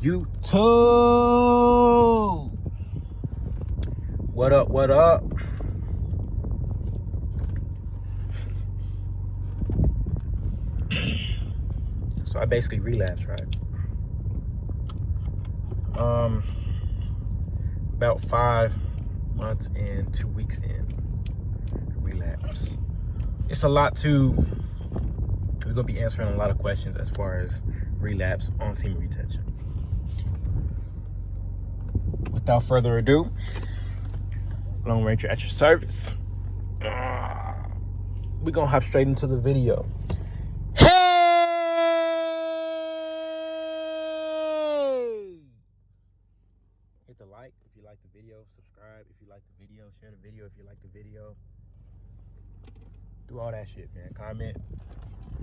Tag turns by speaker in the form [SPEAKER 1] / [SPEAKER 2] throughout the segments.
[SPEAKER 1] YouTube. What up, what up? So I basically relapsed, right? About 5 months and 2 weeks in, relapse. It's a lot we're gonna be answering a lot of questions as far as relapse on semen retention. Without further ado, Lone Ranger at your service. We're gonna hop straight into the video. Hey! Hit the like if you like the video, subscribe if you like the video, share the video if you like the video. Do all that shit, man. Comment,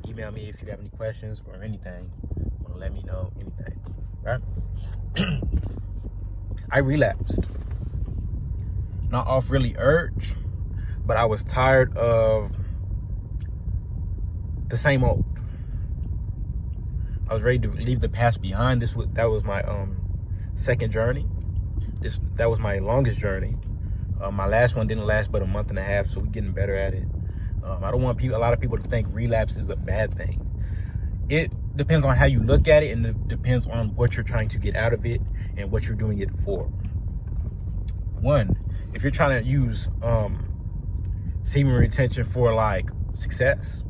[SPEAKER 1] email me if you have any questions or anything. Wanna let me know anything, right? I relapsed. Not off really urge, but I was tired of the same old. I was ready to leave the past behind. That was my second journey. That was my longest journey. My last one didn't last but a month and a half, so we're getting better at it. I don't want a lot of people to think relapse is a bad thing. It depends on how you look at it, and it depends on what you're trying to get out of it and what you're doing it for. One, if you're trying to use semen retention for like success,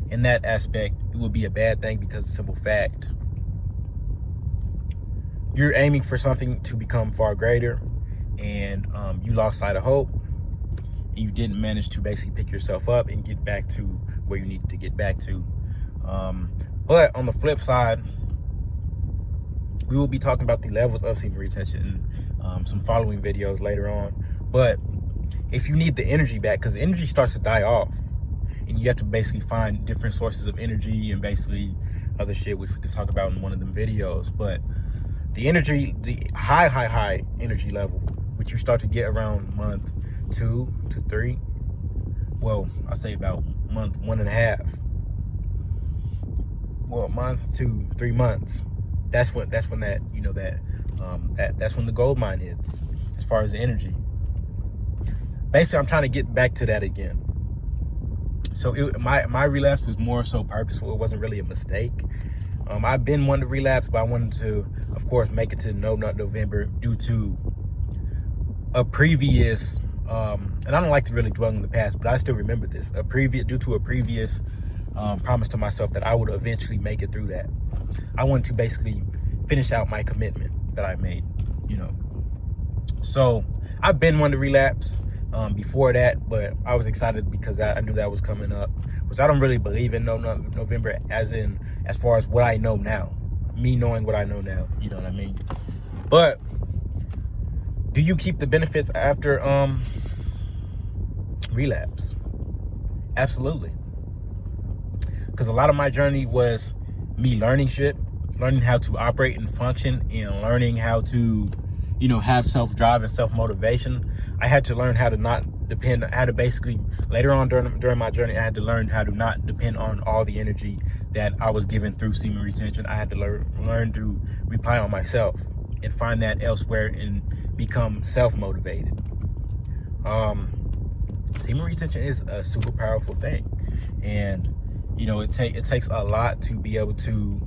[SPEAKER 1] in that aspect, it would be a bad thing because of the simple fact you're aiming for something to become far greater, and you lost sight of hope. You didn't manage to basically pick yourself up and get back to where you needed to get back to. But on the flip side, we will be talking about the levels of semen retention in some following videos later on. But if you need the energy back, because the energy starts to die off, and you have to basically find different sources of energy and basically other shit, which we could talk about in one of them videos. But the energy, the high energy level, which you start to get around month 2 to 3. Well, I say about month 1.5. Well, month to 3 months. That's when that's when the gold mine hits as far as the energy. Basically, I'm trying to get back to that again. So my relapse was more so purposeful. It wasn't really a mistake. I've been wanting to relapse, but I wanted to, of course, make it to No Nut November due to a previous, and I don't like to really dwell in the past, but I still remember this, due to a previous promise to myself that I would eventually make it through that. I wanted to basically finish out my commitment that I made, you know. So I've been wanting to relapse before that, but I was excited because I knew that was coming up, which I don't really believe in No Nut November as far as what I know now, me knowing what I know now, you know what I mean? But do you keep the benefits after relapse? Absolutely. Because a lot of my journey was me learning shit, learning how to operate and function, and learning how to, you know, have self-drive and self-motivation. I had to learn how to not depend, how to basically, later on during my journey, I had to learn how to not depend on all the energy that I was given through semen retention. I had to learn to rely on myself and find that elsewhere and become self-motivated. Semen retention is a super powerful thing. And, you know, it takes a lot to be able to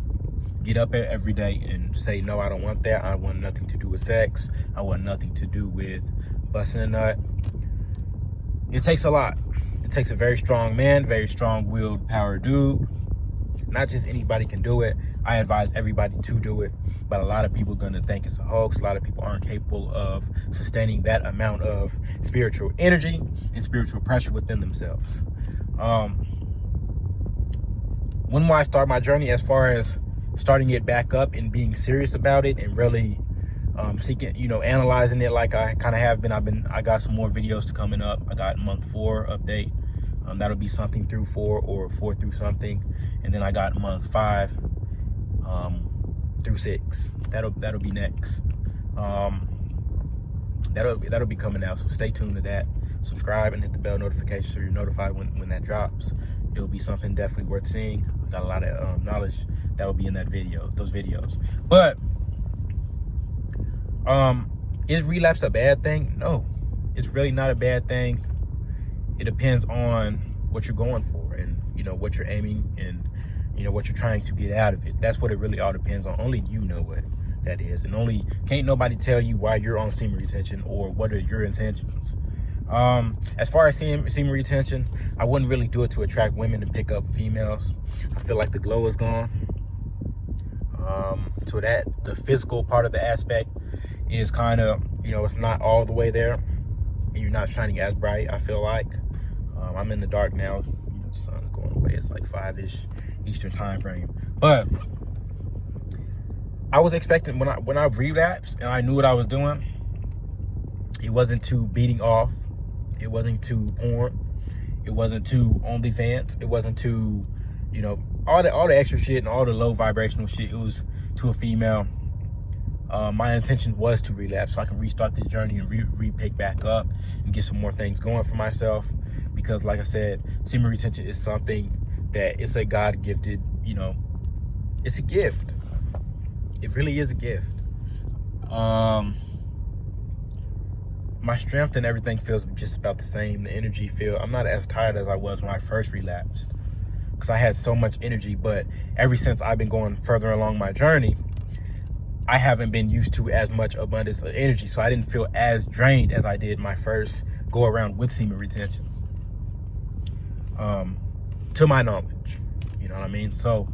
[SPEAKER 1] get up every day and say, no, I don't want that. I want nothing to do with sex. I want nothing to do with busting a nut. It takes a lot. It takes a very strong man, very strong-willed power dude. Not just anybody can do it. I advise everybody to do it, but a lot of people are going to think it's a hoax. A lot of people aren't capable of sustaining that amount of spiritual energy and spiritual pressure within themselves. When will I start my journey as far as starting it back up and being serious about it and really seeking, you know, analyzing it like I kind of have been. I got some more videos to coming up. I got month 4 update. That'll be something through 4 or 4 through something. And then I got month 5 through 6. That'll be next. That'll be coming out. So stay tuned to that. Subscribe and hit the bell notification so you're notified when that drops. It'll be something definitely worth seeing. I got a lot of knowledge that will be in those videos. But Is relapse a bad thing? No, it's really not a bad thing. It depends on what you're going for, and what you're aiming, and what you're trying to get out of it. That's what it really all depends on. Only you know what that is, and only can't nobody tell you why you're on semen retention or what are your intentions. As far as semen retention, I wouldn't really do it to attract women and pick up females. I feel like the glow is gone. So that the physical part of the aspect is kind of, it's not all the way there, and you're not shining as bright. I feel like I'm in the dark now. The sun's going away. It's like 5-ish Eastern time frame. But I was expecting when I relapsed and I knew what I was doing, it wasn't to beating off, it wasn't to porn, it wasn't to OnlyFans, it wasn't to all the extra shit and all the low vibrational shit. It was to a female. My intention was to relapse so I can restart the journey and re-pick back up and get some more things going for myself. Because like I said, semen retention is something that it's a God-gifted, it's a gift. It really is a gift. My strength and everything feels just about the same. The energy I'm not as tired as I was when I first relapsed, because I had so much energy. But ever since I've been going further along my journey, I haven't been used to as much abundance of energy, so I didn't feel as drained as I did my first go around with semen retention. To my knowledge, you know what I mean? So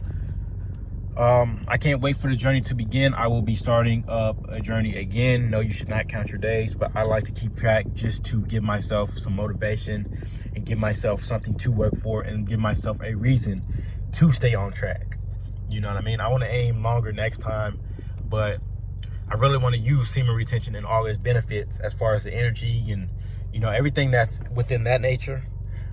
[SPEAKER 1] I can't wait for the journey to begin. I will be starting up a journey again. No, you should not count your days, but I like to keep track just to give myself some motivation and give myself something to work for and give myself a reason to stay on track. You know what I mean? I want to aim longer next time, but I really want to use semen retention and all its benefits as far as the energy and everything that's within that nature.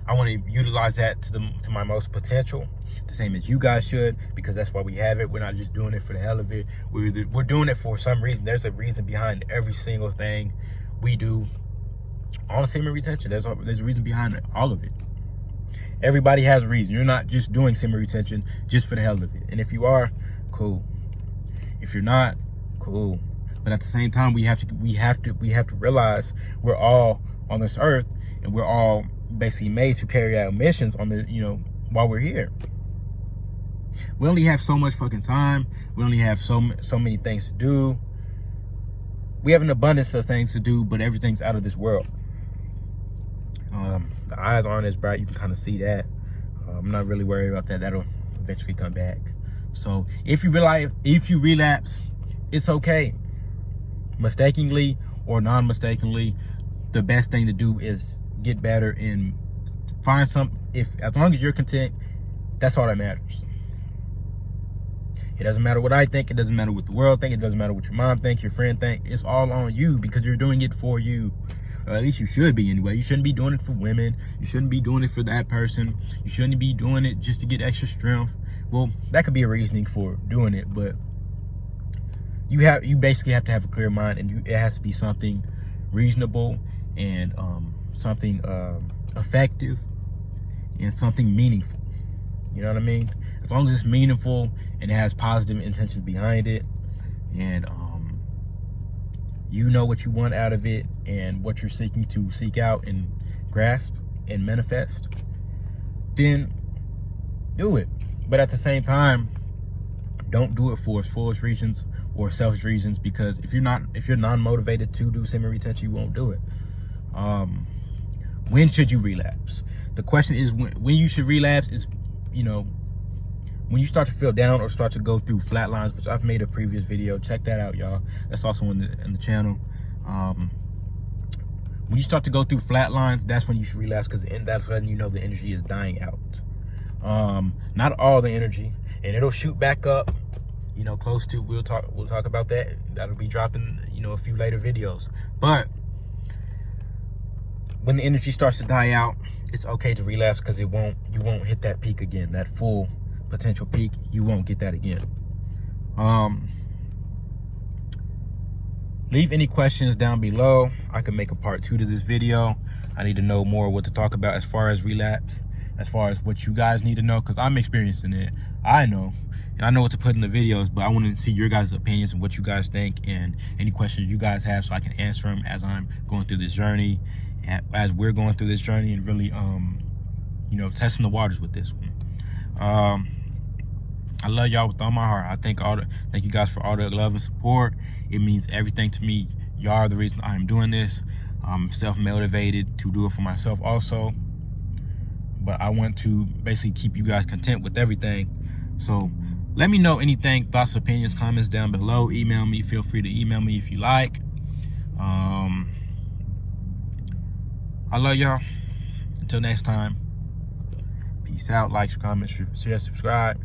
[SPEAKER 1] I want to utilize that to my most potential, the same as you guys should, because that's why we have it. We're not just doing it for the hell of it. We're doing it for some reason. There's a reason behind every single thing we do on semen retention. There's a reason behind it, all of it. Everybody has a reason. You're not just doing semen retention just for the hell of it. And if you are, cool. If you're not, cool. But at the same time, we have to realize we're all on this earth, and we're all basically made to carry out missions on the while we're here. We only have so much fucking time. We only have so many things to do. We have an abundance of things to do, but everything's out of this world. The eyes aren't as bright. You can kind of see that. I'm not really worried about that. That'll eventually come back. So if you relapse, it's okay. Mistakenly or non-mistakenly, the best thing to do is get better and find as long as you're content, that's all that matters. It doesn't matter what I think, it doesn't matter what the world think, it doesn't matter what your mom thinks, your friend think. It's all on you, because you're doing it for you. Or at least you should be anyway. You shouldn't be doing it for women. You shouldn't be doing it for that person. You shouldn't be doing it just to get extra strength. Well, that could be a reasoning for doing it, but you basically have to have a clear mind, and it has to be something reasonable and something effective and something meaningful. You know what I mean? As long as it's meaningful and it has positive intentions behind it, and you know what you want out of it and what you're seeking to seek out and grasp and manifest, then do it. But at the same time, don't do it for foolish reasons or selfish reasons, because if you're non-motivated to do semen retention, you won't do it. When should you relapse? The question is when you should relapse is, when you start to feel down or start to go through flat lines, which I've made a previous video. Check that out, y'all. That's also in the channel. When you start to go through flat lines, that's when you should relapse, because that's when the energy is dying out. Not all the energy, and it'll shoot back up, close to, we'll talk about that. That'll be dropping, a few later videos. But when the energy starts to die out, it's okay to relapse, because you won't hit that peak again, that full potential peak. You won't get that again. Leave any questions down below. I can make a part 2 to this video. I need to know more what to talk about as far as relapse, as far as what you guys need to know, because I'm experiencing it. I know, And I know what to put in the videos, but I want to see your guys' opinions and what you guys think and any questions you guys have so I can answer them as I'm going through this journey, as we're going through this journey, and really, you know, testing the waters with this one. I love y'all with all my heart. Thank you guys for all the love and support. It means everything to me. Y'all are the reason I am doing this. I'm self-motivated to do it for myself also. But I want to basically keep you guys content with everything. So let me know anything, thoughts, opinions, comments down below. Email me. Feel free to email me if you like. I love y'all. Until next time. Peace out. Like, comment, share, subscribe.